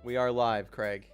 We are live, Craig.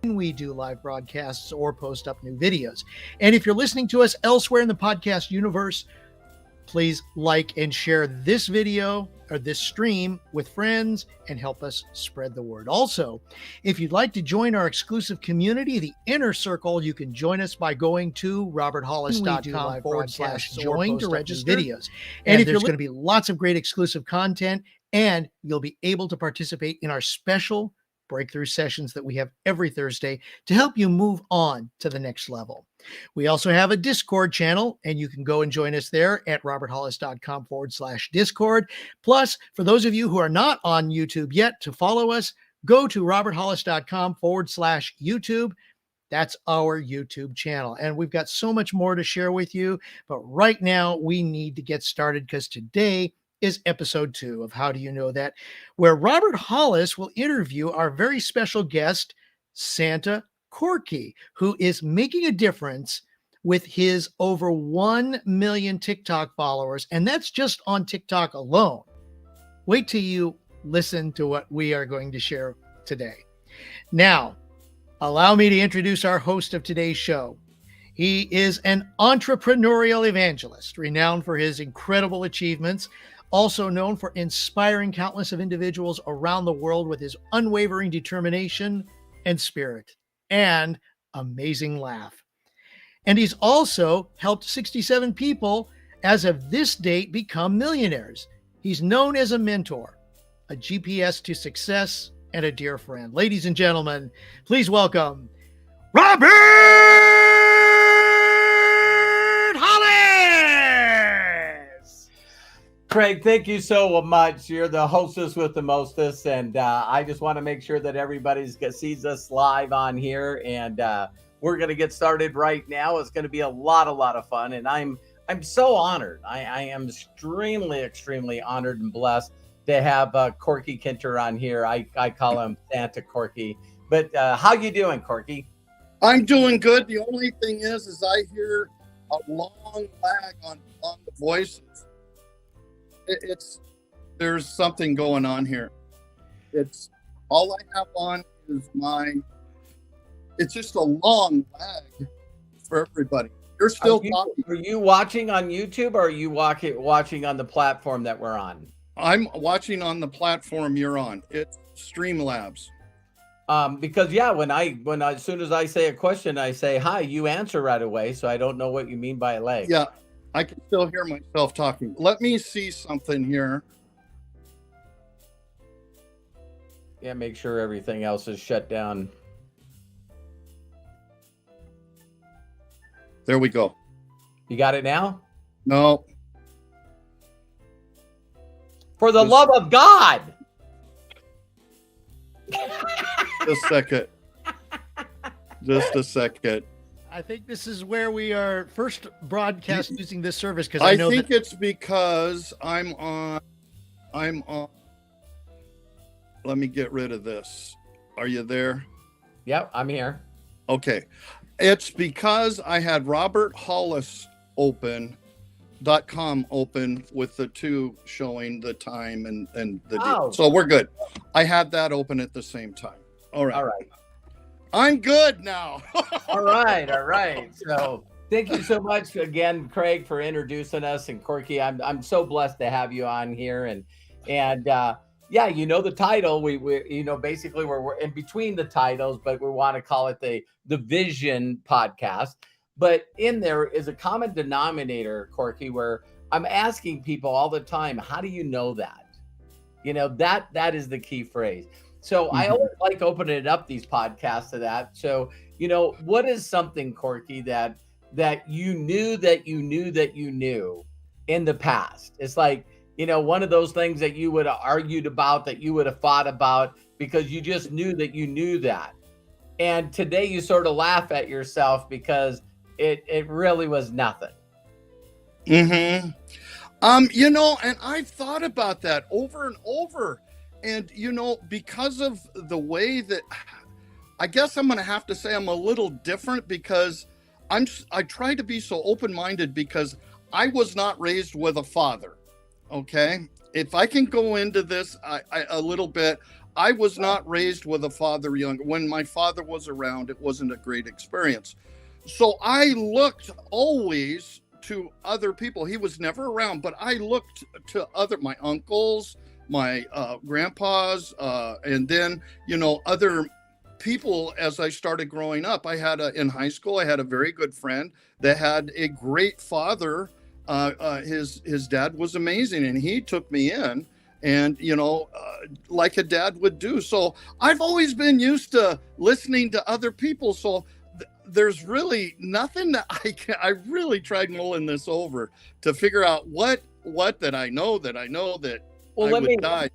We do live broadcasts or post up new videos. And if you're listening to us elsewhere in the podcast universe, please like and share this video or this stream with friends and help us spread the word. Also, if you'd like to join our exclusive community, the Inner Circle, you can join us by going to roberthollis.com/join to register videos. And if there's going to be lots of great exclusive content, and you'll be able to participate in our special breakthrough sessions that we have every Thursday to help you move on to the next level. We also have a Discord channel, and you can go and join us there at roberthollis.com/Discord. Plus, for those of you who are not on YouTube yet, to follow us, go to roberthollis.com/YouTube. That's our YouTube channel. And we've got so much more to share with you. But right now, we need to get started because today is episode 2 of How Do You Know That, where Robert Hollis will interview our very special guest, Santa Corky, who is making a difference with his over 1 million TikTok followers. And that's just on TikTok alone. Wait till you listen to what we are going to share today. Now, allow me to introduce our host of today's show. He is an entrepreneurial evangelist, renowned for his incredible achievements, also known for inspiring countless of individuals around the world with his unwavering determination and spirit and amazing laugh. And he's also helped 67 people as of this date become millionaires. He's known as a mentor, a GPS to success, and a dear friend. Ladies and gentlemen, please welcome Robert Hollis! Craig, thank you so much. You're the hostess with the mostest, and I just want to make sure that everybody sees us live on here, and we're going to get started right now. It's going to be a lot of fun, and I'm so honored. I am extremely honored and blessed to have Corky Kinter on here. I call him Santa Corky. But how you doing, Corky? I'm doing good. The only thing is I hear a long lag on the voices. There's something going on here. It's all I have on is it's just a long lag for everybody. You're still talking. Are you watching on YouTube, or are you watching on the platform that we're on? I'm watching on the platform you're on. It's Streamlabs. Because when as soon as I say a question, I say hi, you answer right away. So I don't know what you mean by a lag. Yeah, I can still hear myself talking. Let me see something here. Yeah, make sure everything else is shut down. There we go. You got it now? No. For the love of God. Just a second. I think this is where we are first broadcast using this service, because I think it's because I'm on. Let me get rid of this. Are you there? Yep, I'm here. Okay. It's because I had Robert Hollis .com open with the 2 showing the time and the deal. So we're good. I had that open at the same time. All right. I'm good now. All right. So thank you so much again, Craig, for introducing us, and Corky. I'm so blessed to have you on here, and yeah, you know the title. We basically we're in between the titles, but we want to call it the Vision Podcast. But in there is a common denominator, Corky, where I'm asking people all the time, how do you know that? That is the key phrase. So I always like opening it up, these podcasts, to that. So, what is something, Corky, that you knew in the past? It's like, one of those things that you would have argued about, that you would have fought about, because you just knew that. And today you sort of laugh at yourself because it really was nothing. And I've thought about that over and over. And, because of the way that, I guess I'm going to have to say I'm a little different, because I try to be so open-minded, because I was not raised with a father. Okay. If I can go into this a little bit, I was not raised with a father young. When my father was around, it wasn't a great experience. So I looked always to other people. He was never around, but I looked to my uncles, my grandpas, and then, other people as I started growing up. In high school, I had a very good friend that had a great father. His dad was amazing, and he took me in, and, like a dad would do. So I've always been used to listening to other people. So there's really nothing that I really tried mulling this over to figure out what that I know that Well, I would die.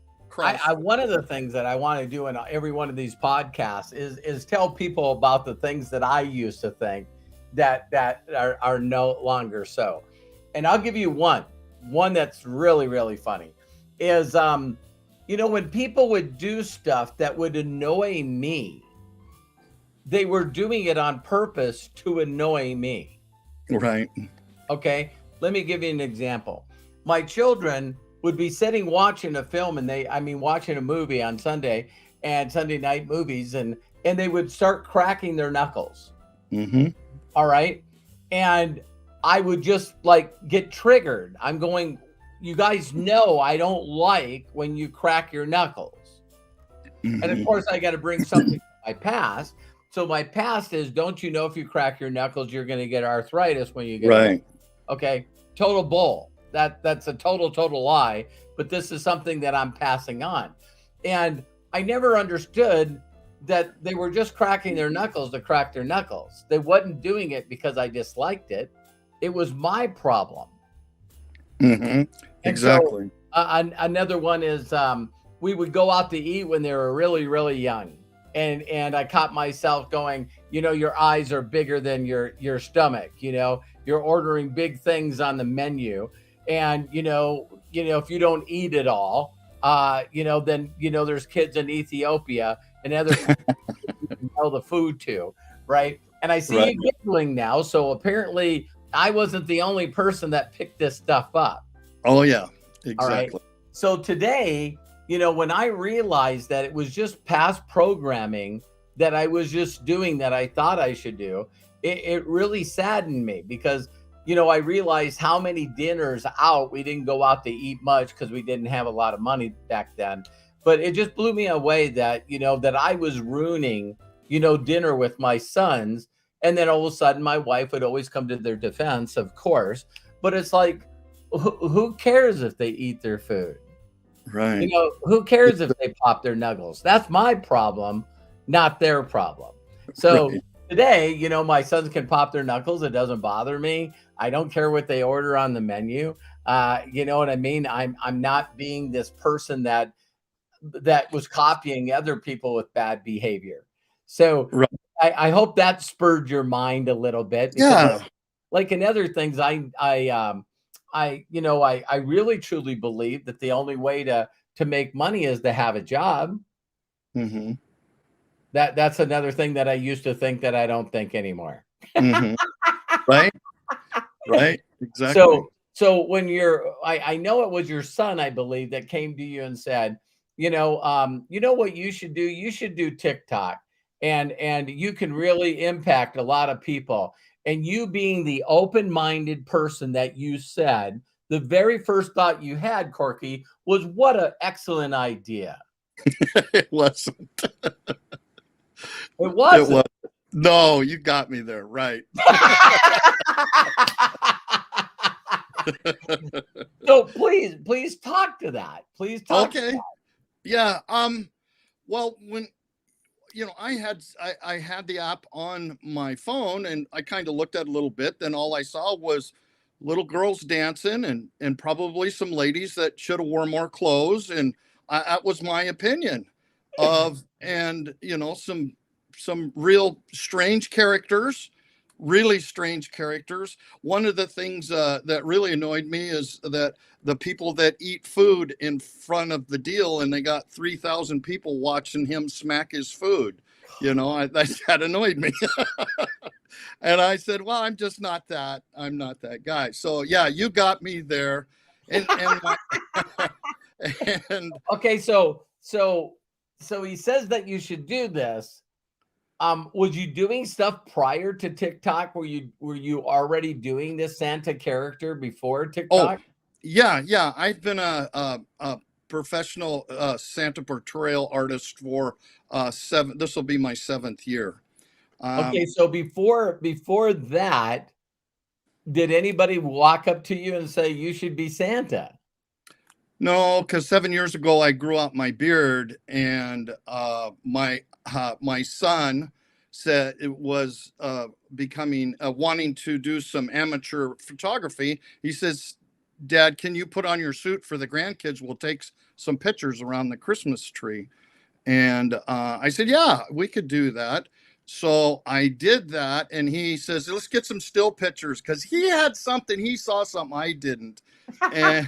One of the things that I want to do in every one of these podcasts is tell people about the things that I used to think that are no longer so. And I'll give you one that's really, really funny is, when people would do stuff that would annoy me, they were doing it on purpose to annoy me. Right. Okay. Let me give you an example. My children would be sitting watching a film, and watching a movie on Sunday and Sunday night movies, and they would start cracking their knuckles. All right. And I would just get triggered. I'm going, you guys know I don't like when you crack your knuckles. And of course I got to bring something from my past. So my past is, don't you know if you crack your knuckles, you're going to get arthritis when you get right. Old? Okay. Total bull. That's a total lie. But this is something that I'm passing on. And I never understood that they were just cracking their knuckles to crack their knuckles. They wasn't doing it because I disliked it. It was my problem. Exactly. So, another one is, we would go out to eat when they were really, really young. And I caught myself going, your eyes are bigger than your stomach. You're ordering big things on the menu. And, if you don't eat it all, then, there's kids in Ethiopia and other know the food too. Right. And I see you giggling now. So apparently I wasn't the only person that picked this stuff up. Oh, yeah, exactly. All right. So today, when I realized that it was just past programming that I was just doing that I thought I should do, it really saddened me, because, I realized how many dinners out. We didn't go out to eat much because we didn't have a lot of money back then. But it just blew me away that, that I was ruining, dinner with my sons. And then all of a sudden my wife would always come to their defense, of course. But it's like, who cares if they eat their food? Right. Who cares if they pop their knuckles? That's my problem, not their problem. So today, my sons can pop their knuckles. It doesn't bother me. I don't care what they order on the menu. You know what I mean? I'm not being this person that was copying other people with bad behavior. So I hope that spurred your mind a little bit. Yeah. Like in other things, I really truly believe that the only way to make money is to have a job. That's another thing that I used to think that I don't think anymore. Right. Exactly. So when I know it was your son, I believe, that came to you and said, what you should do? You should do TikTok, and you can really impact a lot of people. And you being the open-minded person that you said, the very first thought you had, Corky, was, what an excellent idea. It wasn't. It wasn't. It was. No, you got me there. Right. So please talk to that. Please talk. Okay. To that. Yeah. Well, when I had the app on my phone, and I kind of looked at it a little bit. Then all I saw was little girls dancing, and probably some ladies that should have worn more clothes. And that was my opinion of, and some real strange characters, really strange characters. One of the things that really annoyed me is that the people that eat food in front of the deal, and they got 3,000 people watching him smack his food. That annoyed me. And I said, well, I'm not that guy. So yeah, you got me there. And and Okay, so he says that you should do this. Was you doing stuff prior to TikTok? Were you already doing this Santa character before TikTok? yeah. I've been a professional Santa portrayal artist for this will be my 7th year. Okay, so before that, did anybody walk up to you and say you should be Santa? No, because 7 years ago I grew out my beard, and my son said it was becoming wanting to do some amateur photography. He says, "Dad, can you put on your suit for the grandkids? We'll take some pictures around the Christmas tree." And I said, "Yeah, we could do that." So I did that, and he says, "Let's get some still pictures," because he had something, he saw something I didn't, and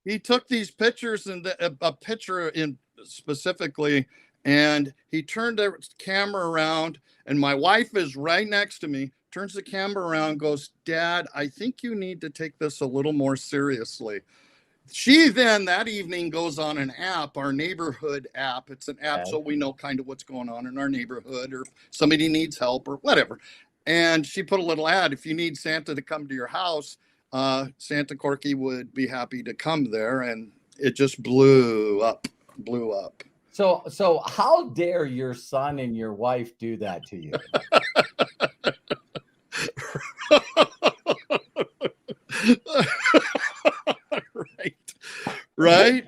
he took these pictures, and a picture in specifically, and he turned the camera around, and my wife is right next to me, turns the camera around, goes, "Dad, I think you need to take this a little more seriously." She then that evening goes on an app, our neighborhood app. It's an app so we know kind of what's going on in our neighborhood, or if somebody needs help or whatever. And she put a little ad: if you need Santa to come to your house, Santa Corky would be happy to come there. And it just blew up. So how dare your son and your wife do that to you? Right.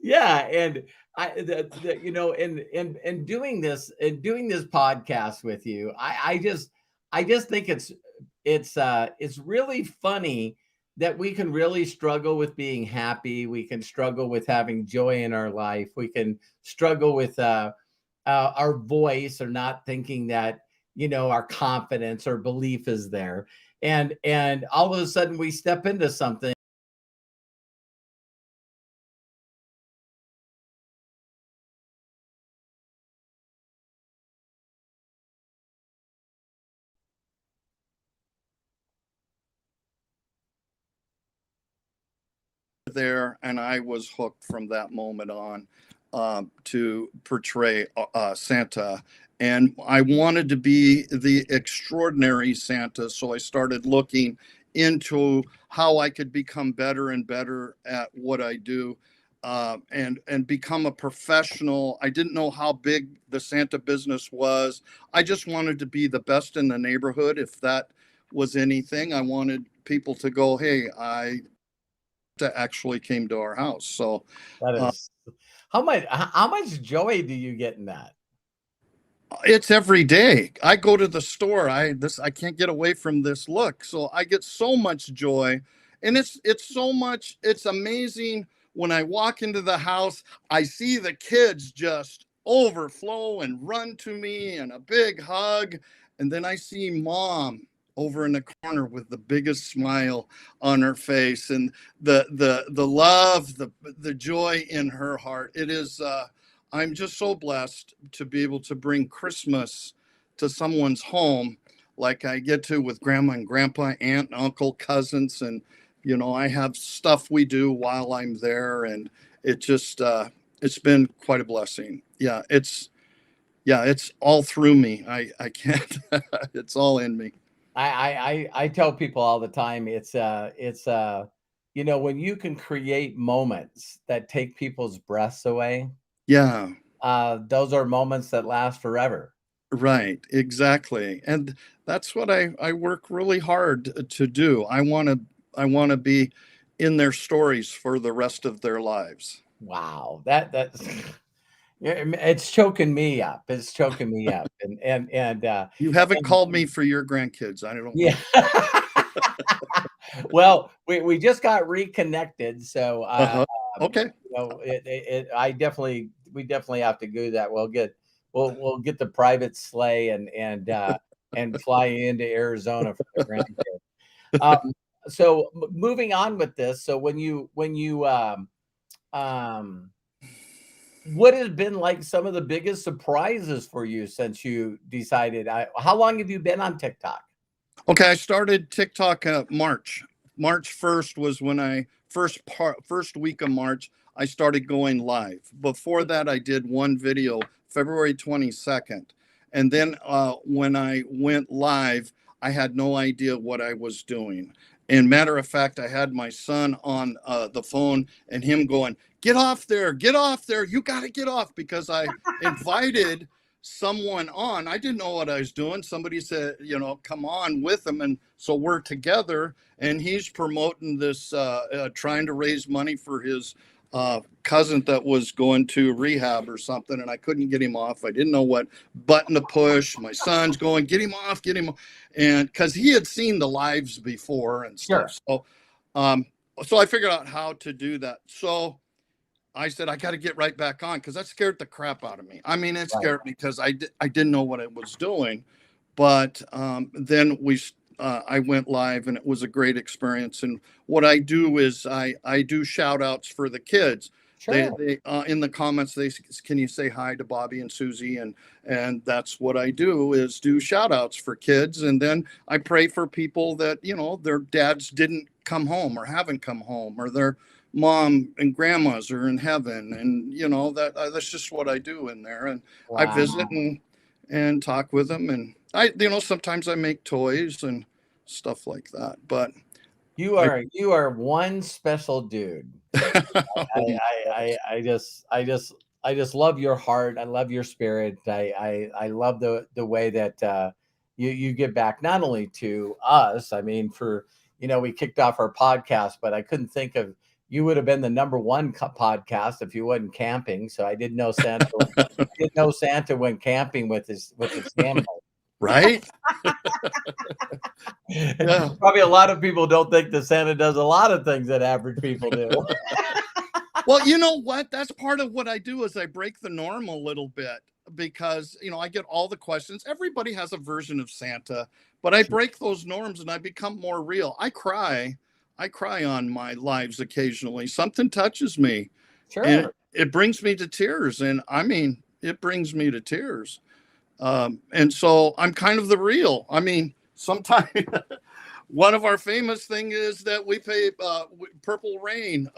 Yeah, and in doing this podcast with you, I just think it's really funny that we can really struggle with being happy. We can struggle with having joy in our life. We can struggle with our voice, or not thinking that our confidence or belief is there, and all of a sudden we step into something. There, and I was hooked from that moment on to portray Santa. And I wanted to be the extraordinary Santa, so I started looking into how I could become better and better at what I do, and become a professional. I didn't know how big the Santa business was. I just wanted to be the best in the neighborhood. If that was anything, I wanted people to go, "Hey, actually came to our house." So That is how much joy do you get in that? it's every day. I go to the store. I can't get away from this look. So I get so much joy, and it's so much. It's amazing when I walk into the house. I see the kids just overflow and run to me and a big hug, and then I see Mom over in the corner with the biggest smile on her face, and the love, the joy in her heart. It is I'm just so blessed to be able to bring Christmas to someone's home, like I get to with grandma and grandpa, aunt and uncle, cousins. And I have stuff we do while I'm there, and it just it's been quite a blessing. It's all through me. I can't it's all in me. I tell people all the time, it's when you can create moments that take people's breaths away, those are moments that last forever. Right, exactly. And that's what I work really hard to do. I want to be in their stories for the rest of their lives. Wow, that's Yeah, it's choking me up. It's choking me up. And You haven't and called me for your grandkids. I don't yeah. know. Well, we just got reconnected, so Uh-huh. Okay. I definitely we definitely have to do that. We'll get the private sleigh and fly into Arizona for the grandkids. So moving on with this, so um what has been like some of the biggest surprises for you since you decided? How long have you been on TikTok? Okay, I started TikTok March. March 1st was when I first week of March I started going live. Before that I did one video February 22nd. And then when I went live, I had no idea what I was doing. And matter of fact, I had my son on the phone and him going, "Get off there, get off there. You got to get off," because I invited someone on. I didn't know what I was doing. Somebody said, come on with him. And so we're together and he's promoting this, trying to raise money for his cousin that was going to rehab or something. And I couldn't get him off. I didn't know what button to push. My son's going, "Get him off, get him off." And because he had seen the lives before and Sure. stuff. So I figured out how to do that. So I said, I got to get right back on because that scared the crap out of me. I mean, it scared me because I didn't know what I was doing. But then I went live and it was a great experience. And what I do is I do shout outs for the kids. Sure. They in the comments, can you say hi to Bobby and Susie? And that's what I do is do shout outs for kids. And then I pray for people that, their dads didn't come home or haven't come home or their mom and grandmas are in heaven. And, that's just what I do in there. And I visit and talk with them. And sometimes I make toys and stuff like that. But you are one special dude. I just love your heart. I love your spirit. I love the way that you give back not only to us. I mean, we kicked off our podcast, but I couldn't think of you would have been the number one podcast if you wasn't camping. So I didn't know Santa. Didn't know Santa went camping with his family. Right? Yeah. Probably a lot of people don't think that Santa does a lot of things that average people do. Well, you know what? That's part of what I do is I break the norm a little bit because, I get all the questions. Everybody has a version of Santa, but I break those norms and I become more real. I cry on my lives occasionally. Something touches me. Sure. And it brings me to tears. And I mean, it brings me to tears. And so I'm kind of the real. I mean, sometimes one of our famous thing is that we play Purple Rain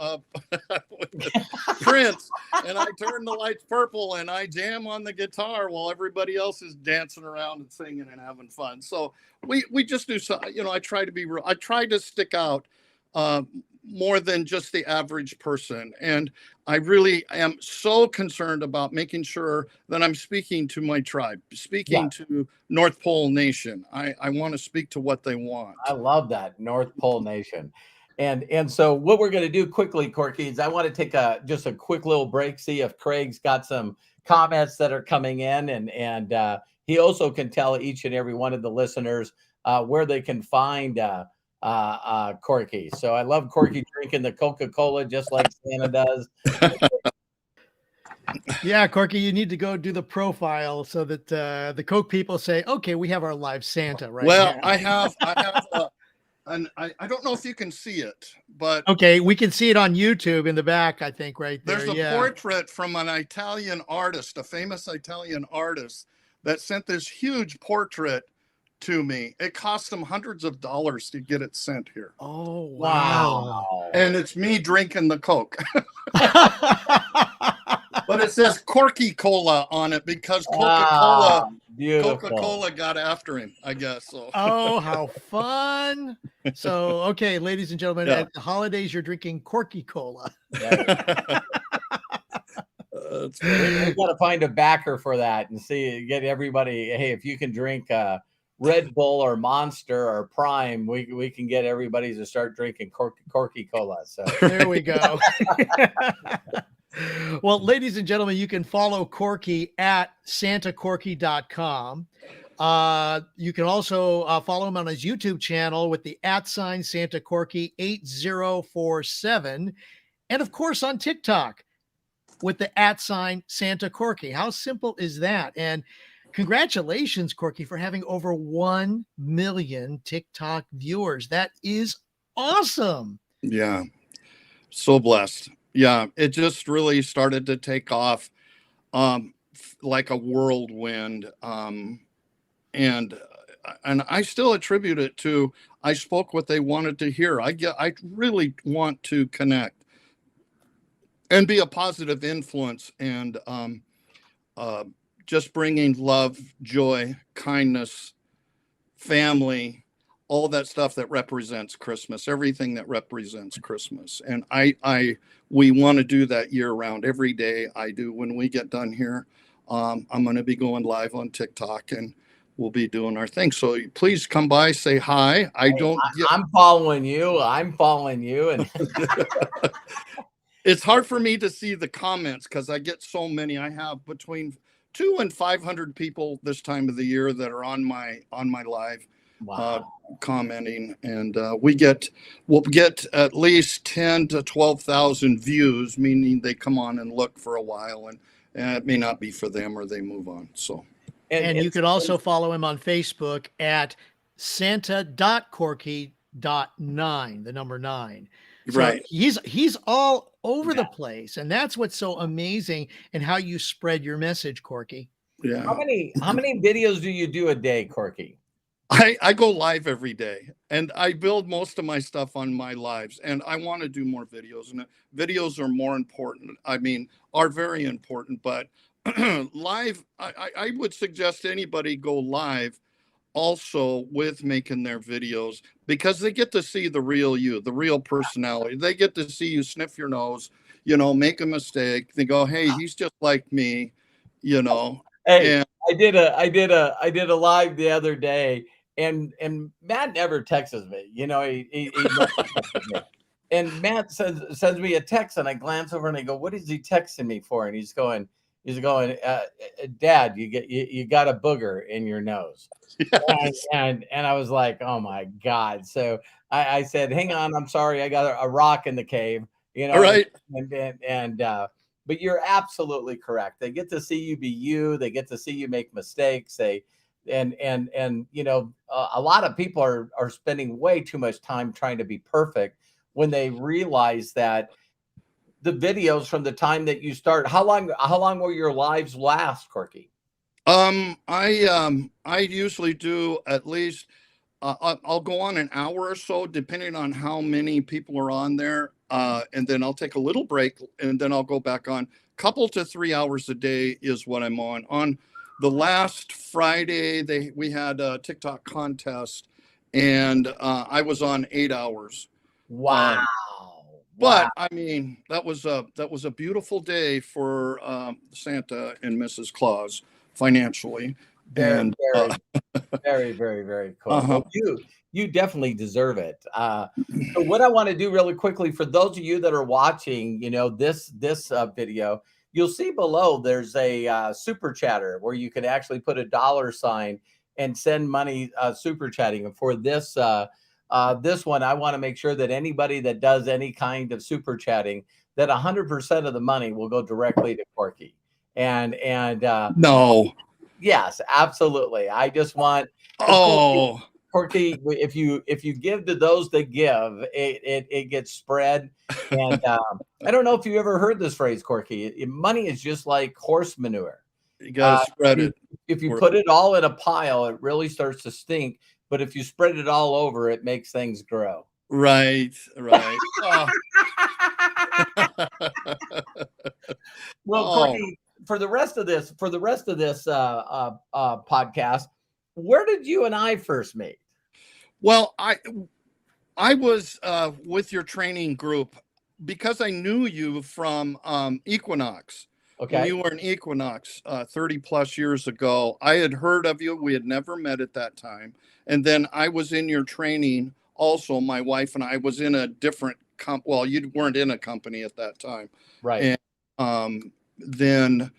Prince, and I turn the lights purple and I jam on the guitar while everybody else is dancing around and singing and having fun. So we just do so. I try to be real. I try to stick out more than just the average person. And I really am so concerned about making sure that I'm speaking to my tribe, speaking to North Pole Nation. I want to speak to what they want. I love that, North Pole Nation. And so what we're going to do quickly, Corky, is I want to take just a quick little break, see if Craig's got some comments that are coming in. And he also can tell each and every one of the listeners where they can find Corky. So I love Corky drinking the Coca-Cola just like Santa does. Yeah, Corky, you need to go do the profile so that the Coke people say, "Okay, we have our live Santa right well now." I have and I don't know if you can see it, but okay, we can see it on YouTube in the back, I think, right there. there's a portrait from an Italian artist, a famous Italian artist that sent this huge portrait to me. It cost them hundreds of dollars to get it sent here. Oh, wow. And it's me drinking the Coke. But it says Corky Cola on it because Coca-Cola got after him, I guess. So. Oh, how fun. So, okay, ladies and gentlemen, at the holidays, you're drinking Corky Cola. We got to find a backer for that and get everybody. Hey, if you can drink Red Bull or Monster or Prime, we can get everybody to start drinking Corky Cola. So there we go. Well, ladies and gentlemen, you can follow Corky at santacorky.com. You can also follow him on his YouTube channel with the @ Santa Corky 8047. And of course on TikTok with the @ Santa Corky. How simple is that? And congratulations, Corky, for having over 1 million TikTok viewers. That is awesome. Yeah. So blessed. Yeah. It just really started to take off like a whirlwind. And I still attribute it to I spoke what they wanted to hear. I really want to connect and be a positive influence, and just bringing love, joy, kindness, family, all that stuff that represents Christmas, everything that represents Christmas. And we want to do that year round. Every day I do. When we get done here, I'm going to be going live on TikTok, and we'll be doing our thing. So please come by, say hi. I'm following you. And it's hard for me to see the comments because I get so many. I have between 200 and 500 people this time of the year that are on my live. wow. Commenting, and we'll get at least 10 to 12,000 views, meaning they come on and look for a while, and it may not be for them, or they move on. So, and you could also follow him on Facebook at Santa.Corky.9, the number 9. So right. He's all over the place, and that's what's so amazing, and how you spread your message, Corky. Yeah. How many videos do you do a day, Corky? I go live every day, and I build most of my stuff on my lives, and I want to do more videos, and videos are more important. I mean, are very important, but live, I would suggest anybody go live also with making their videos, because they get to see the real you, the real personality. They get to see you sniff your nose, make a mistake. They go, hey, he's just like me, Hey, and I did a live the other day, and Matt never texts me. He never texts me. And Matt sends me a text, and I glance over and I go, what is he texting me for? And he's going, Dad, you got a booger in your nose. yes. And I was like, oh my God. So I said, hang on, I'm sorry, I got a rock in the cave, All right. But you're absolutely correct. They get to see you be you. They get to see you make mistakes. A lot of people are spending way too much time trying to be perfect, when they realize that the videos from the time that you start, how long will your lives last, Corky? I usually do at least I'll go on an hour or so, depending on how many people are on there, and then I'll take a little break, and then I'll go back on. Couple to 3 hours a day is what I'm on. On the last Friday, we had a TikTok contest, and I was on 8 hours. Wow. But I mean, that was a beautiful day for Santa and Mrs. Claus financially. Very, very, very, very cool. Well, you definitely deserve it. So what I want to do really quickly, for those of you that are watching, this video, you'll see below there's a super chatter where you can actually put a $ and send money super chatting. And for this one, I want to make sure that anybody that does any kind of super chatting, that 100% of the money will go directly to Corky. And no. Yes, absolutely. I just want Corky, if you give to those that give, it gets spread. And I don't know if you ever heard this phrase, Corky. Money is just like horse manure. You gotta spread it. If you put it all in a pile, it really starts to stink. But if you spread it all over, it makes things grow. Right. Well, Corky, for the rest of this podcast, where did you and I first meet? Well, I was with your training group because I knew you from Equinox. Okay. When you were in Equinox 30 plus years ago, I had heard of you. We had never met at that time. And then I was in your training also. My wife and I was in a different you weren't in a company at that time. Right. And then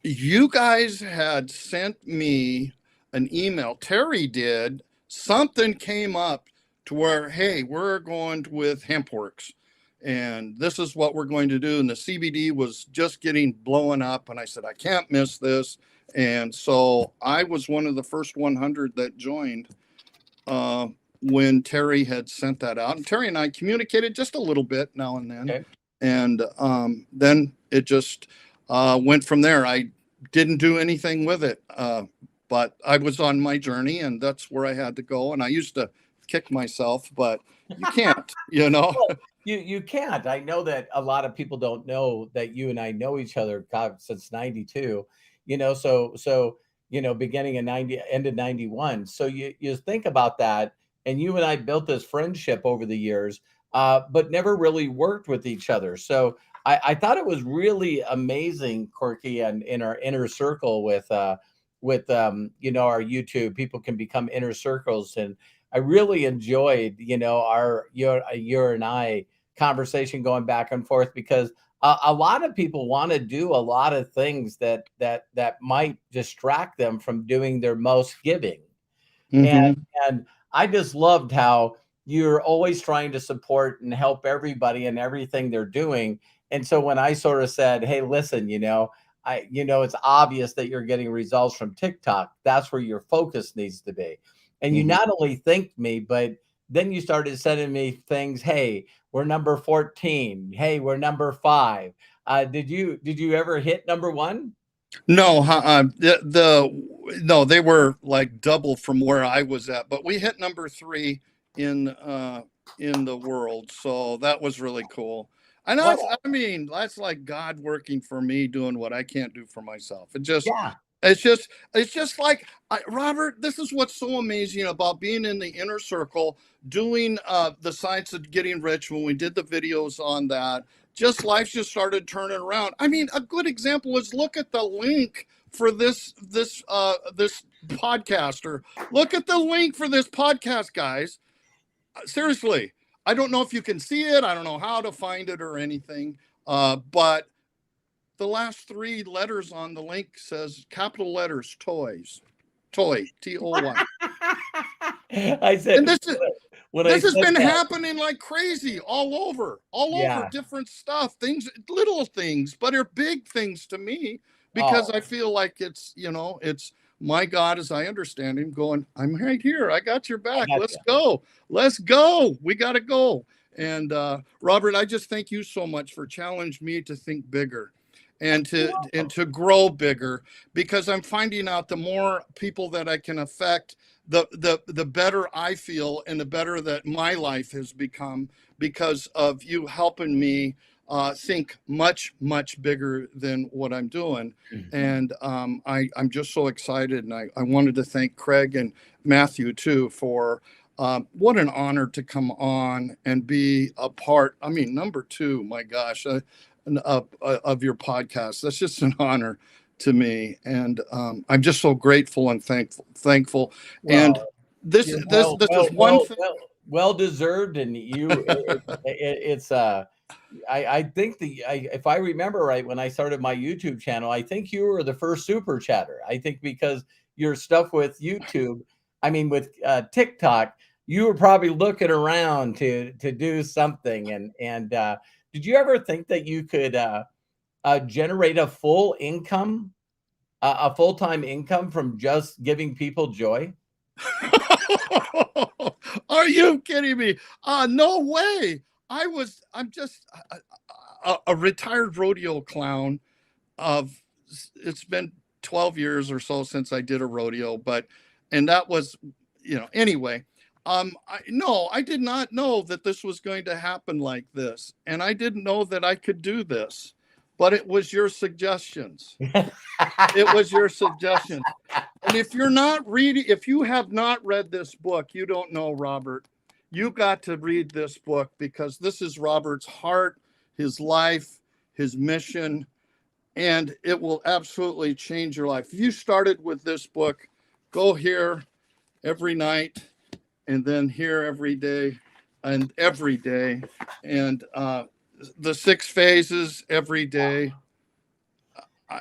you guys had sent me an email. Terry did. Something came up to where, hey, we're going with HempWorks, and this is what we're going to do. And the CBD was just getting blowing up, and I said, I can't miss this. And so I was one of the first 100 that joined when Terry had sent that out. And Terry and I communicated just a little bit now and then. Okay. And then it just went from there. I didn't do anything with it, but I was on my journey, and that's where I had to go. And I used to kick myself, but you can't, you know. Well, you can't. I know that a lot of people don't know that you and I know each other, God, since '92. So beginning in '90, end of '91. So you think about that, and you and I built this friendship over the years, but never really worked with each other. So I thought it was really amazing, Corky, and in our inner circle with our YouTube, people can become inner circles, and I really enjoyed your and I conversation going back and forth, because a lot of people want to do a lot of things that might distract them from doing their most giving. And I just loved how you're always trying to support and help everybody and everything they're doing. And so when I sort of said, hey, listen, it's obvious that you're getting results from TikTok. That's where your focus needs to be. And you not only thanked me, but then you started sending me things. Hey, we're number 14. Hey, we're number 5. Did you ever hit number 1? No, no, they were like double from where I was at, but we hit number 3 in the world, so that was really cool. And that's like God working for me, doing what I can't do for myself. It's just like Robert. This is what's so amazing about being in the inner circle, doing the Science of Getting Rich. When we did the videos on that, life just started turning around. I mean, a good example is look at the link for this podcast, or look at the link for this podcast, guys. Seriously, I don't know if you can see it. I don't know how to find it or anything, but the last 3 letters on the link says capital letters toy, TOY. I said, and this has been happening like crazy all over different stuff, little things, but they're big things to me, because I feel like it's my God, as I understand him, going, I'm right here. I got your back. Let's go. We got to go. And Robert, I just thank you so much for challenging me to think bigger and to grow bigger, because I'm finding out the more people that I can affect, the better I feel, and the better that my life has become, because of you helping me think much, much bigger than what I'm doing. And I'm just so excited. And I wanted to thank Craig and Matthew too for what an honor to come on and be a part. I mean, number 2, my gosh, of your podcast. That's just an honor to me. And I'm just so grateful and thankful. Well, and this is one thing. Well deserved. And it's I think if I remember right, when I started my YouTube channel, I think you were the first super chatter. I think because your stuff with YouTube, with TikTok, you were probably looking around to do something. And did you ever think that you could generate a full income, a full-time income from just giving people joy? Are you kidding me? No way. I'm just a retired rodeo clown. It's been 12 years or so since I did a rodeo, and that was, anyway. I did not know that this was going to happen like this, and I didn't know that I could do this, but it was your suggestions. It was your suggestions. And if you have not read this book, you don't know Robert. You got to read this book, because this is Robert's heart, his life, his mission, and it will absolutely change your life. If you started with this book, go here every night, and then here every day, and the 6 phases every day.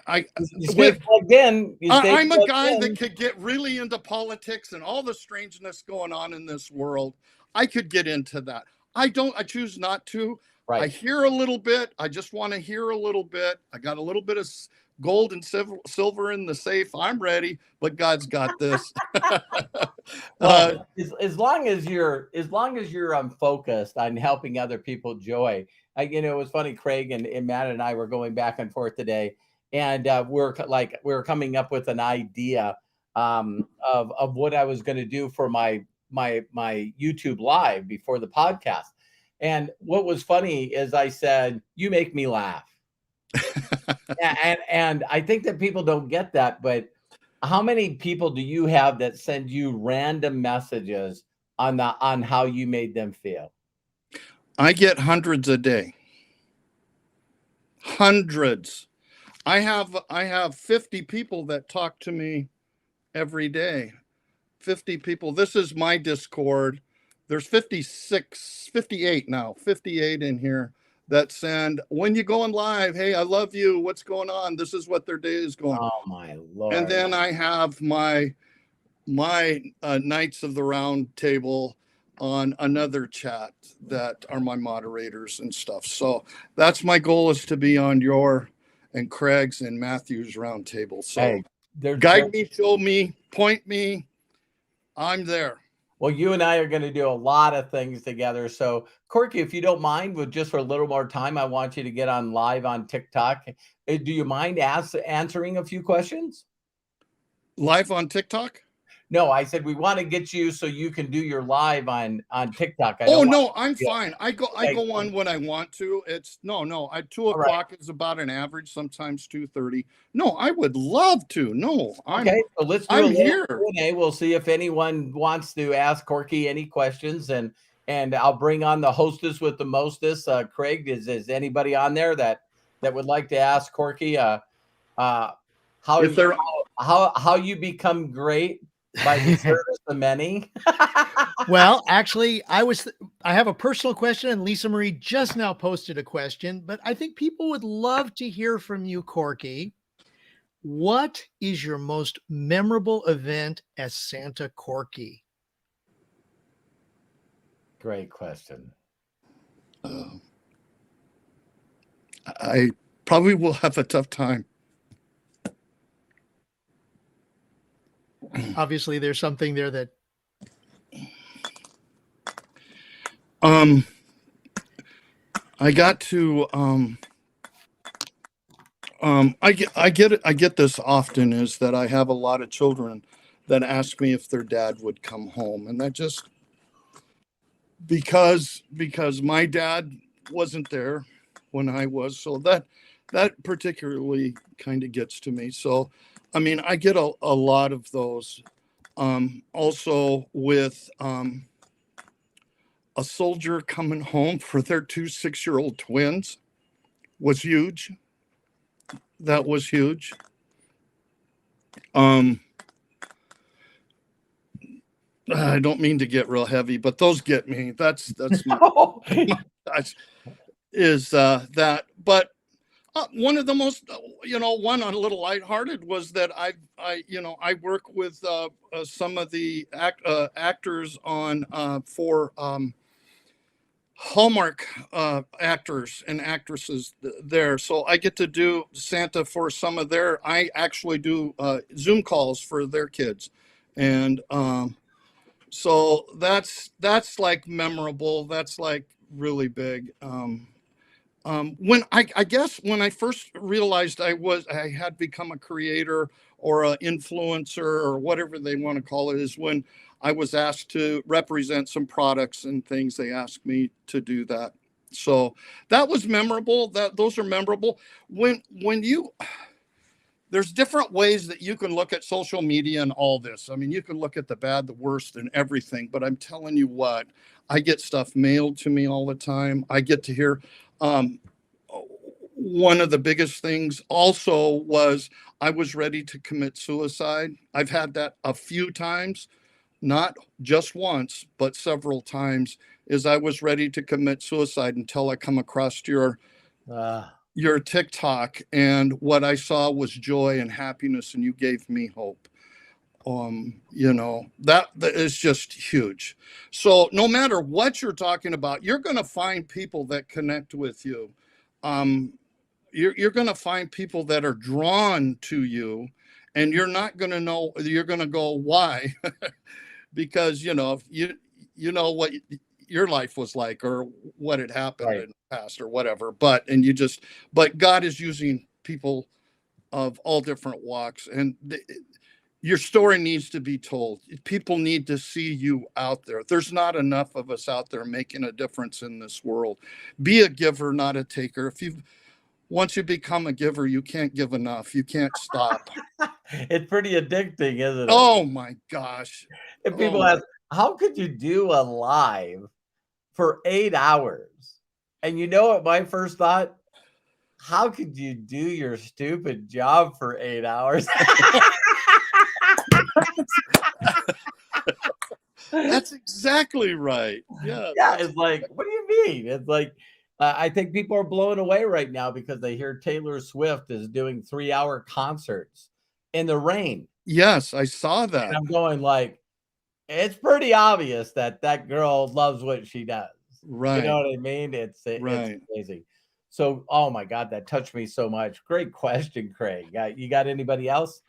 You stay plugged in. I'm a guy that could get really into politics and all the strangeness going on in this world. I could get into that. I choose not to. Right. I hear a little bit. I just want to hear a little bit. I got a little bit of gold and silver in the safe. I'm ready, but God's got this. Well, as long as you're focused on helping other people joy. It was funny. Craig and Matt and I were going back and forth today, and we're coming up with an idea of what I was going to do for my YouTube live before the podcast. And what was funny is I said, "You make me laugh," and I think that people don't get that, but. How many people do you have that send you random messages on how you made them feel? I get hundreds a day. Hundreds. I have 50 people that talk to me every day. 50 people. This is my Discord. There's 58 now. 58 in here that send, when you going live, hey, I love you. What's going on? This is what their day is going. Oh my Lord. And then I have my Knights of the Round Table on another chat that are my moderators and stuff. So that's my goal, is to be on your and Craig's and Matthew's round table. So hey, guide me, show me, point me. I'm there. Well, you and I are going to do a lot of things together. So, Corky, if you don't mind, with just for a little more time, I want you to get on live on TikTok. Do you mind answering a few questions? Live on TikTok? No, I said we want to get you so you can do your live on TikTok. I'm fine. I go on when I want to. It's no. 2 o'clock is about an average, sometimes 2:30. No, I would love to. No, okay. So let's do a little Q&A. We'll see if anyone wants to ask Corky any questions, and I'll bring on the hostess with the mostest. Craig, is anybody on there that would like to ask Corky how you become great by the service of many? Well, actually, I have a personal question, and Lisa Marie just now posted a question, but I think people would love to hear from you, Corky. What is your most memorable event as Santa Corky? Great question. I probably will have a tough time. Obviously, there's something there that. I got to. I get this often, is that I have a lot of children that ask me if their dad would come home, and that just because my dad wasn't there when I was, so that particularly kind of gets to me. So. I mean, I get a lot of those. Also with a soldier coming home for their 2 6-year-old twins was huge. That was huge. I don't mean to get real heavy, but those get me. That's that. But one of the most, one on a little lighthearted was that I work with some of the actors on for Hallmark actors and actresses there. So I get to do Santa for some of I actually do Zoom calls for their kids. And so that's like memorable. That's like really big. When I guess when I first realized I had become a creator or an influencer or whatever they want to call it, is when I was asked to represent some products and things. They asked me to do that. So that was memorable. Those are memorable. When there's different ways that you can look at social media and all this. I mean, you can look at the bad, the worst, and everything. But I'm telling you what, I get stuff mailed to me all the time. I get to hear. One of the biggest things also was I was ready to commit suicide. I've had that a few times. not just once, but several times, is I was ready to commit suicide until I come across Uh, your TikTok, and what I saw was joy and happiness, and you gave me hope. That is just huge. So no matter what you're talking about, you're going to find people that connect with you. Um, you're going to find people that are drawn to you, and you're not going to know. You're going to go, why? Because if you know what your life was like, or what had happened right. in the past, or whatever. But God is using people of all different walks, and your story needs to be told. People need to see you out there. There's not enough of us out there making a difference in this world. Be a giver, not a taker. Once you become a giver, you can't give enough. You can't stop. It's pretty addicting, isn't it? Oh my gosh. And Oh people my. ask, how could you do a live for 8 hours? And you know what my first thought? How could you do your stupid job for 8 hours? That's exactly right. Yeah. Yeah, it's like, what do you mean? It's like, I think people are blown away right now because they hear Taylor Swift is doing 3-hour concerts in the rain. Yes, I saw And that. I'm going like, it's pretty obvious that that girl loves what she does. You know Right. what I mean? It's Right. amazing. So, oh my God, that touched me so much. Great question, Craig. You got anybody else?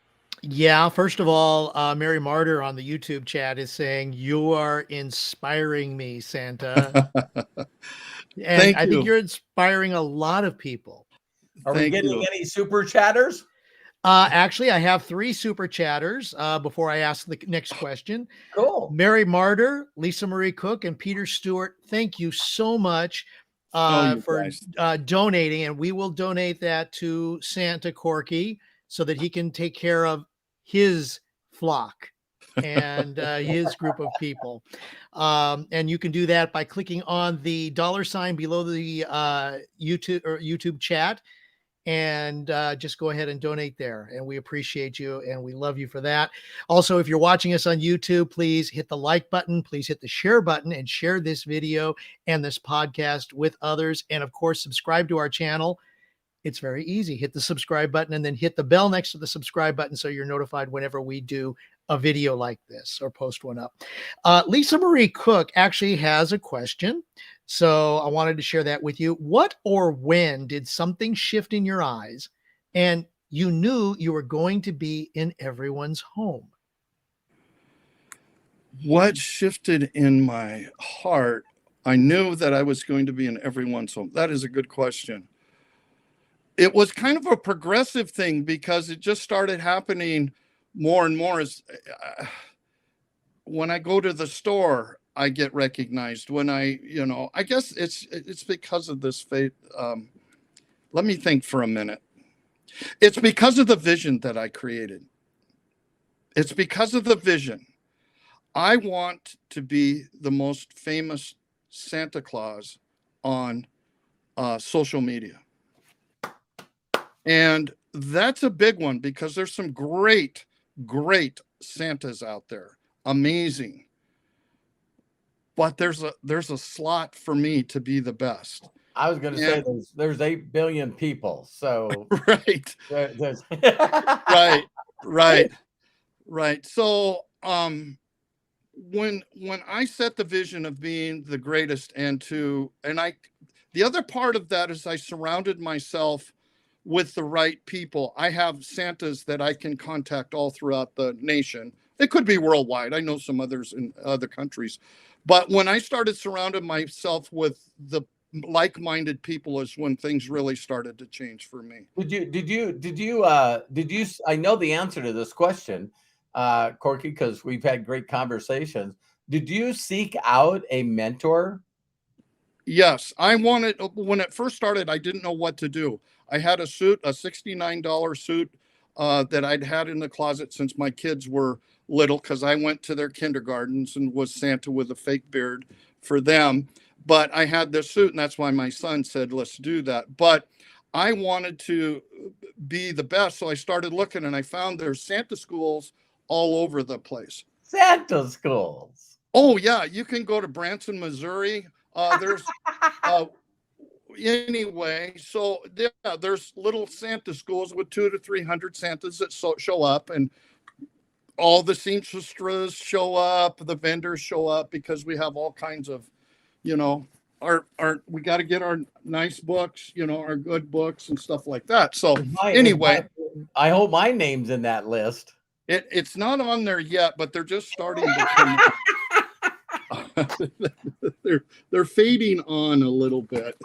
Yeah, first of all, Mary Martyr on the YouTube chat is saying, "You are inspiring me, Santa." And Thank I think you. you're inspiring a lot of people. Are we Thank getting you. any super chatters? Actually, I have 3 super chatters before I ask the next question. Cool. Mary Martyr, Lisa Marie Cook, and Peter Stewart, thank you so much Oh, you for guys. donating, and we will donate that to Santa Corky so that he can take care of his flock and his group of people. And you can do that by clicking on the $ below the YouTube chat, and just go ahead and donate there. And we appreciate you and we love you for that. Also, if you're watching us on YouTube, please hit the like button, please hit the share button and share this video and this podcast with others. And of course, subscribe to our channel. It's very easy. Hit the subscribe button and then hit the bell next to the subscribe button so you're notified whenever we do a video like this or post one up. Lisa Marie Cook actually has a question. So I wanted to share that with you. What or when did something shift in your eyes and you knew you were going to be in everyone's home? What shifted in my heart? I knew that I was going to be in everyone's home. That is a good question. It was kind of a progressive thing because it just started happening more and more. As when I go to the store, I get recognized. When I guess it's because of this faith. Let me think for a minute. It's because of the vision that I created. It's because of the vision. I want to be the most famous Santa Claus on social media. And that's a big one because there's some great, great Santas out there. Amazing. But there's a slot for me to be the best. I was going to say there's 8 billion people. So Right. there's Right. So when I set the vision of being the greatest, the other part of that is I surrounded myself with the right people. I have Santas that I can contact all throughout the nation. It could be worldwide. I know some others in other countries. But when I started surrounding myself with the like-minded people is when things really started to change for me. Did you I know the answer to this question, Corky, because we've had great conversations. Did you seek out a mentor? Yes, I wanted, when it first started, I didn't know what to do. I had a suit, a $69 suit that I'd had in the closet since my kids were little, because I went to their kindergartens and was Santa with a fake beard for them. But I had this suit, and that's why my son said, let's do that. But I wanted to be the best. So I started looking, and I found there's Santa schools all over the place. Santa schools. Oh yeah, you can go to Branson, Missouri. There's anyway, so yeah, there's little Santa schools with 200 to 300 Santas that show up, and all the seamstresses show up, the vendors show up, because we have all kinds of, you know, our we got to get our nice books, you know, our good books and stuff like that. So anyway, I hope my name's in that list. It's not on there yet, but they're just starting to come. they're fading on a little bit.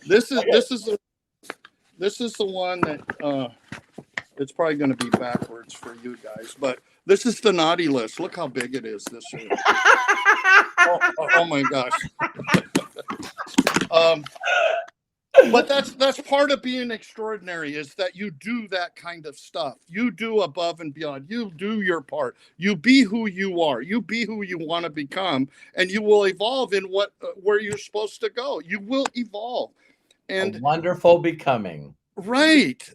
This is the one that it's probably going to be backwards for you guys, but this is the naughty list. Look how big it is this year. Oh my gosh. But that's part of being extraordinary, is that you do that kind of stuff. You do above and beyond. You do your part. You be who you are. You be who you want to become, and you will evolve in where you're supposed to go. You will evolve. And a wonderful becoming. Right.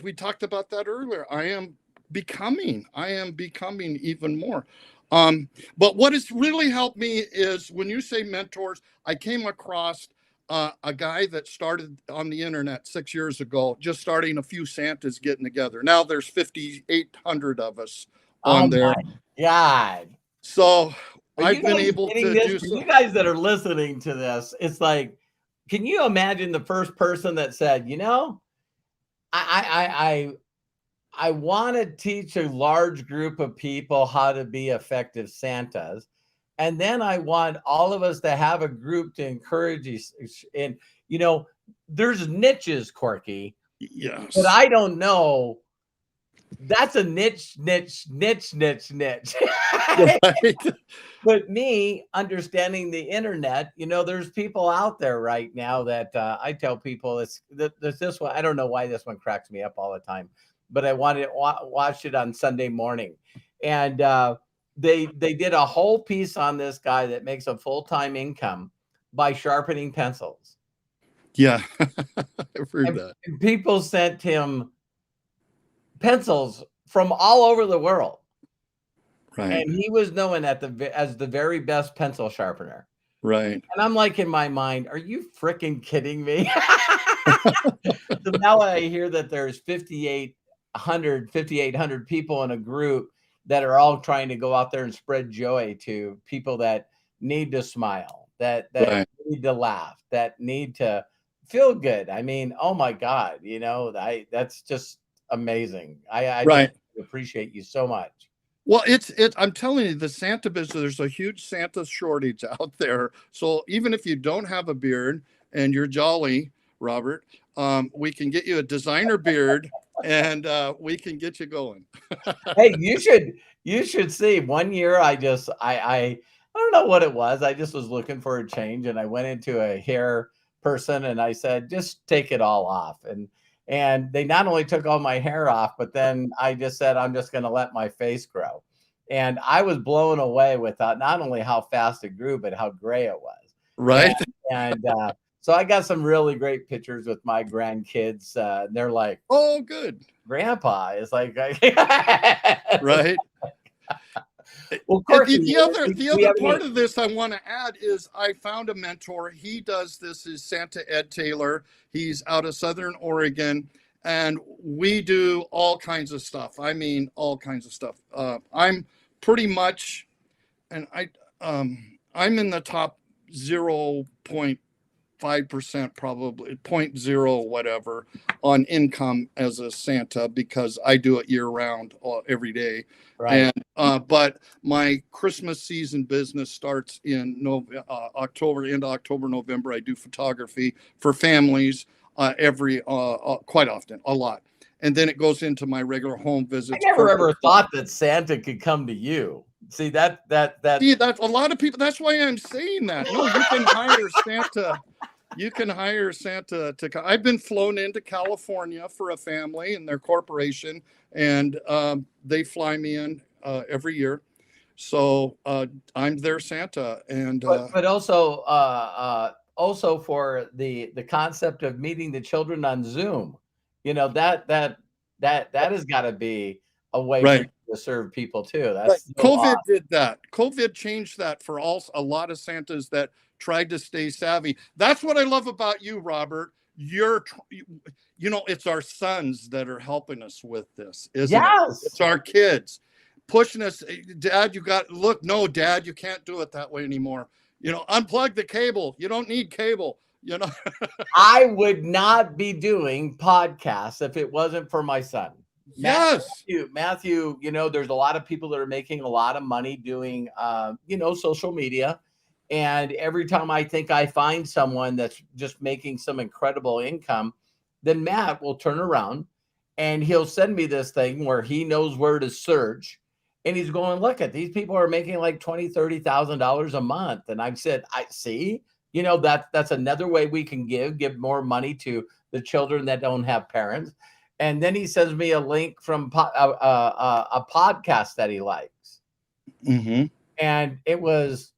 We talked about that earlier. I am becoming even more. But what has really helped me is, when you say mentors, I came across a guy that started on the internet 6 years ago, just starting a few Santas getting together. Now there's 5,800 of us on there. My God. So I've been able to do some. You guys that are listening to this, it's like, can you imagine the first person that said, you know, I want to teach a large group of people how to be effective Santas. And then I want all of us to have a group to encourage you. And, you know, there's niches, Corky. Yes. But I don't know. That's a niche. Right. But me understanding the internet, you know, there's people out there right now that I tell people there's this one. I don't know why this one cracks me up all the time, but I wanted to watch it on Sunday morning. And they did a whole piece on this guy that makes a full-time income by sharpening pencils. Yeah, I've heard that. And people sent him pencils from all over the world. Right. And he was known as the very best pencil sharpener. Right. And I'm like, in my mind, are you freaking kidding me? So now I hear that there's 5,800 people in a group that are all trying to go out there and spread joy to people that need to smile, that right. need to laugh, that need to feel good. I mean, oh my God, you know, that's just amazing. I right. appreciate you so much. Well, I'm telling you, the Santa business, there's a huge Santa shortage out there. So even if you don't have a beard and you're jolly, Robert, we can get you a designer beard and we can get you going. Hey, you should see. One year I don't know what it was. I just was looking for a change, and I went into a hair person and I said, just take it all off. And they not only took all my hair off, but then I just said, I'm just going to let my face grow. And I was blown away with not only how fast it grew, but how gray it was. Right. And so I got some really great pictures with my grandkids. They're like, oh, good. Grandpa is like, right. Well, Corky, the other part of this I want to add is I found a mentor. He does this, is Santa Ed Taylor. He's out of Southern Oregon, and we do all kinds of stuff. I mean, all kinds of stuff. I'm pretty much, and I'm in the top 0.5%, probably 0.0 whatever on income as a Santa, because I do it year round, every day. Right. And but my Christmas season business starts in October, into October, November. I do photography for families quite often, a lot. And then it goes into my regular home visits. I never ever thought that Santa could come to you. See, that's a lot of people. That's why I'm saying that. No, you can hire Santa. You can hire Santa to come. I've been flown into California for a family and their corporation, and they fly me in every year. So I'm their Santa. And but also for the concept of meeting the children on Zoom, you know, that has got to be a way for Right. you to serve people too. Right. That's so COVID awesome. did that. COVID changed that for a lot of Santas that tried to stay savvy. That's what I love about you, Robert. It's our sons that are helping us with this, isn't it? Yes. It's our kids pushing us. Dad, no, Dad, you can't do it that way anymore. Unplug the cable. You don't need cable. I would not be doing podcasts if it wasn't for my son. Yes. Matthew, there's a lot of people that are making a lot of money doing, social media. And every time I think I find someone that's just making some incredible income, then Matt will turn around and he'll send me this thing where he knows where to search. And he's going, look at these people are making like $20,000, $30,000 a month. And I've said, I see, that's another way we can give more money to the children that don't have parents. And then he sends me a link from a podcast that he likes. Mm-hmm. And it was,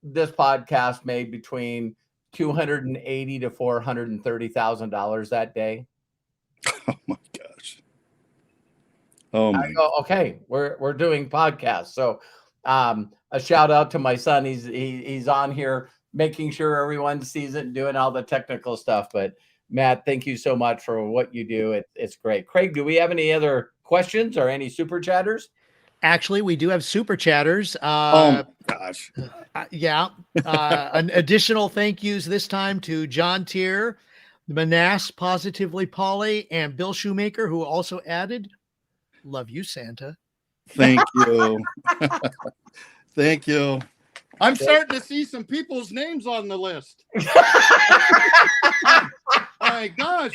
this podcast made between $280,000 to $430,000 that day. Oh my gosh. Oh my. I go, okay, we're doing podcasts. So a shout out to my son. He's on here making sure everyone sees it and doing all the technical stuff. But Matt, thank you so much for what you do. It's great. Craig, do we have any other questions or any super chatters? Actually, we do have super chatters. Oh my gosh. Yeah. An additional thank yous this time to John Tier, Manas, Positively Polly, and Bill Shoemaker, who also added, love you, Santa. Thank you. Thank you. I'm starting to see some people's names on the list. My gosh.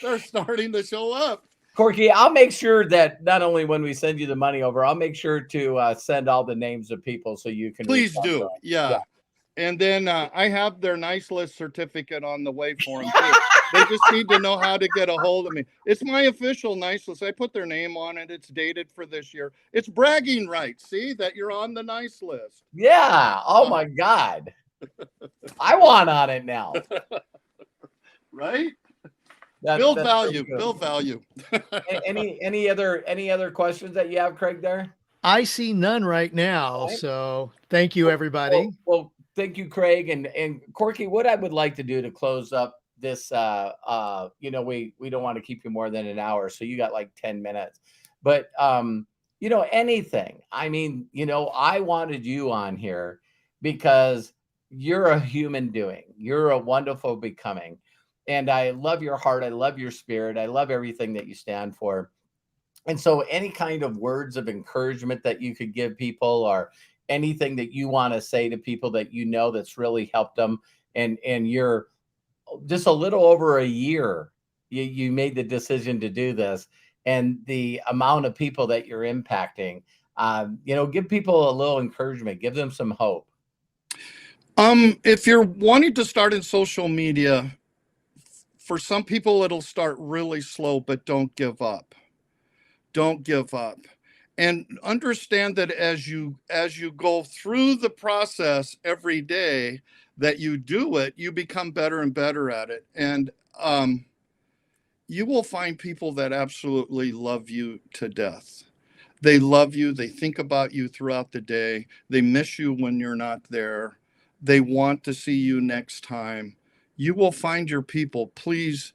They're starting to show up. Corky, I'll make sure that not only when we send you the money over, I'll make sure to send all the names of people so you can. Please do. Yeah. And then I have their nice list certificate on the way for them too. They just need to know how to get a hold of me. It's my official nice list. I put their name on it. It's dated for this year. It's bragging rights. See that you're on the nice list. Yeah. Oh my God. I want on it now. Right? Build value. Build value. Any other questions that you have, Craig, there? I see none right now. Right. So thank you, everybody. Well, thank you, Craig. And Corky, what I would like to do to close up this, we don't want to keep you more than an hour. So you got like 10 minutes, but, anything. I mean, I wanted you on here because you're a human doing. You're a wonderful becoming. And I love your heart. I love your spirit. I love everything that you stand for. And so any kind of words of encouragement that you could give people or anything that you want to say to people that that's really helped them. And you're just a little over a year, you made the decision to do this. And the amount of people that you're impacting, give people a little encouragement, give them some hope. If you're wanting to start in social media, for some people, it'll start really slow, but don't give up. Don't give up. And understand that as you go through the process every day that you do it, you become better and better at it. And you will find people that absolutely love you to death. They love you. They think about you throughout the day. They miss you when you're not there. They want to see you next time. You will find your people. Please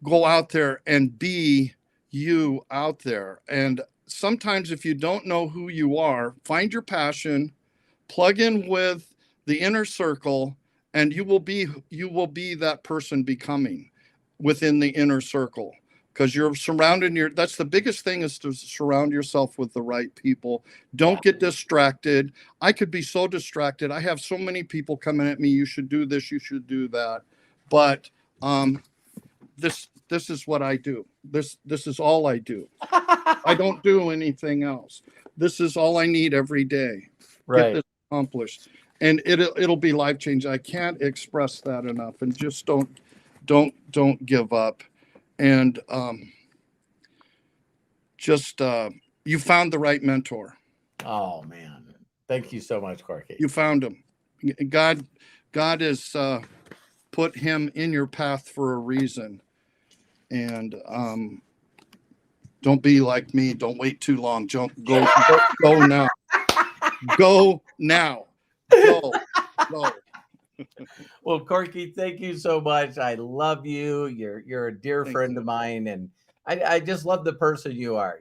go out there and be you out there. And sometimes if you don't know who you are, find your passion, plug in with the inner circle, and you will be that person becoming within the inner circle. Because you're surrounded, that's the biggest thing, is to surround yourself with the right people. Don't get distracted. I could be so distracted. I have so many people coming at me. You should do this. You should do that. But this is what I do. This is all I do. I don't do anything else. This is all I need every day. Right. Get this accomplished. And it'll be life changing. I can't express that enough. And just don't give up. And you found the right mentor. Oh man, thank you so much, Corky. You found him. God has put him in your path for a reason. And Don't be like me. Don't wait too long. Go now. Go now. Go. Well, Corky, thank you so much. I love you. You're a dear Thank friend you. of mine, and I just love the person you are.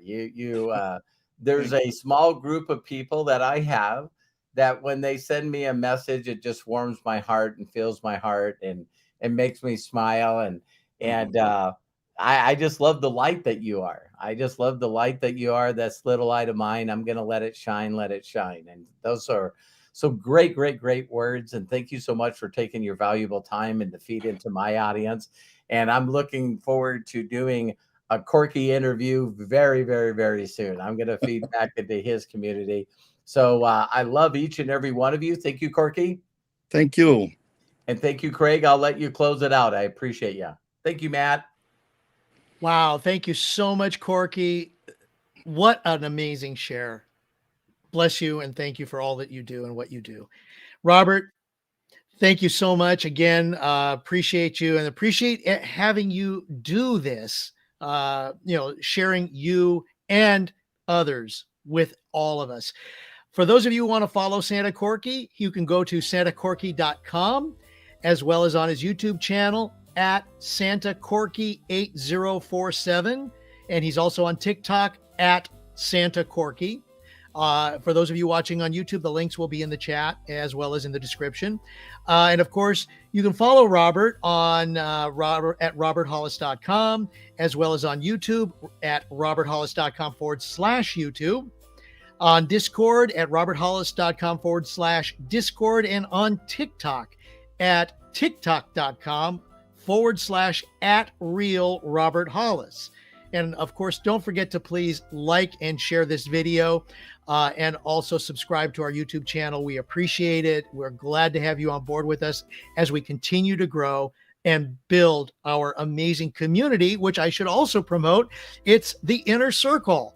There's a small group of people that I have that when they send me a message, it just warms my heart and fills my heart and makes me smile. And I just love the light that you are. I just love the light that you are. This little light of mine, I'm gonna let it shine, let it shine. And those are so great, great, great words. And thank you so much for taking your valuable time and to feed into my audience. And I'm looking forward to doing a Corky interview very, very, very soon. I'm going to feed back into his community. So I love each and every one of you. Thank you, Corky. Thank you. And thank you, Craig. I'll let you close it out. I appreciate you. Thank you, Matt. Wow. Thank you so much, Corky. What an amazing share. Bless you. And thank you for all that you do and what you do. Robert, thank you so much again. Appreciate you and appreciate having you do this. Sharing you and others with all of us. For those of you who want to follow Santa Corky, you can go to santacorky.com as well as on his YouTube channel at Santa Corky 8047. And he's also on TikTok at Santa Corky. For those of you watching on YouTube, the links will be in the chat as well as in the description. And of course, you can follow Robert on Robert at roberthollis.com, as well as on YouTube at roberthollis.com/YouTube, on Discord at roberthollis.com/Discord, and on TikTok at tiktok.com/@real_Robert_Hollis. And of course, don't forget to please like and share this video and also subscribe to our YouTube channel. We appreciate it. We're glad to have you on board with us as we continue to grow and build our amazing community, which I should also promote. It's the Inner Circle.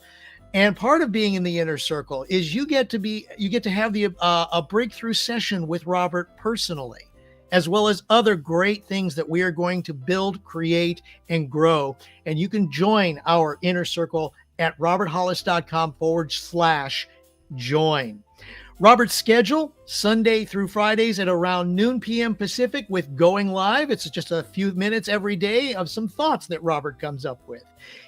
And part of being in the Inner Circle is you get to have a breakthrough session with Robert personally, as well as other great things that we are going to build, create, and grow. And you can join our Inner Circle at roberthollis.com/join. Robert's schedule, Sunday through Fridays at around noon p.m. Pacific with Going Live. It's just a few minutes every day of some thoughts that Robert comes up with.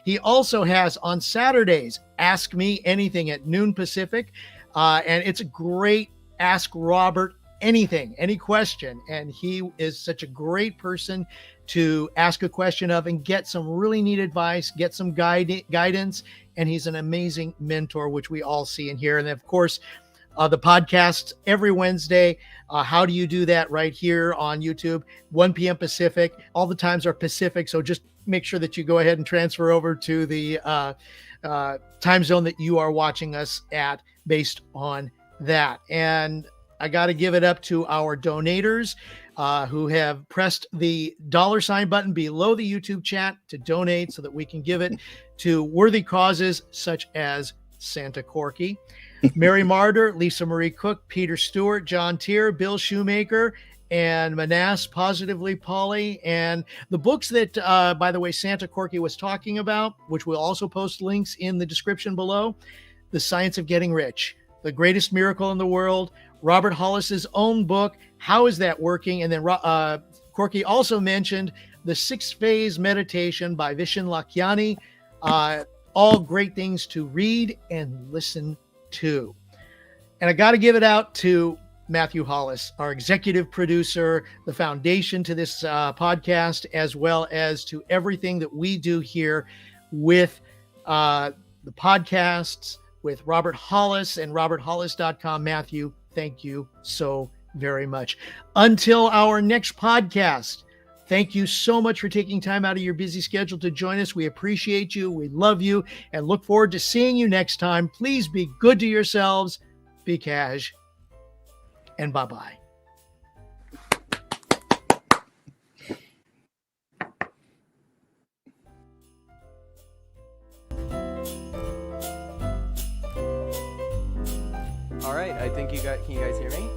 He also has on Saturdays, Ask Me Anything at noon Pacific. And it's a great Ask Robert anything, any question. And he is such a great person to ask a question of and get some really neat advice, get some guidance. And he's an amazing mentor, which we all see and hear. And of course, the podcast every Wednesday. How do you do that? Right here on YouTube, 1 p.m. Pacific. All the times are Pacific. So just make sure that you go ahead and transfer over to the time zone that you are watching us at based on that. And I got to give it up to our donators who have pressed the $ button below the YouTube chat to donate so that we can give it to worthy causes such as Santa Corky, Mary Martyr, Lisa Marie Cook, Peter Stewart, John Tier, Bill Shoemaker, and Manas Positively Polly. And the books that, by the way, Santa Corky was talking about, which we'll also post links in the description below: The Science of Getting Rich, The Greatest Miracle in the World, Robert Hollis's own book, How Is That Working? And then Corky also mentioned The 6-Phase Meditation by Vishen Lakhiani. All great things to read and listen to. And I got to give it out to Matthew Hollis, our executive producer, the foundation to this podcast, as well as to everything that we do here with the podcasts, with Robert Hollis and roberthollis.com. Matthew, thank you so very much. Until our next podcast, thank you so much for taking time out of your busy schedule to join us. We appreciate you. We love you and look forward to seeing you next time. Please be good to yourselves, be cash, and bye-bye. All right, I think can you guys hear me?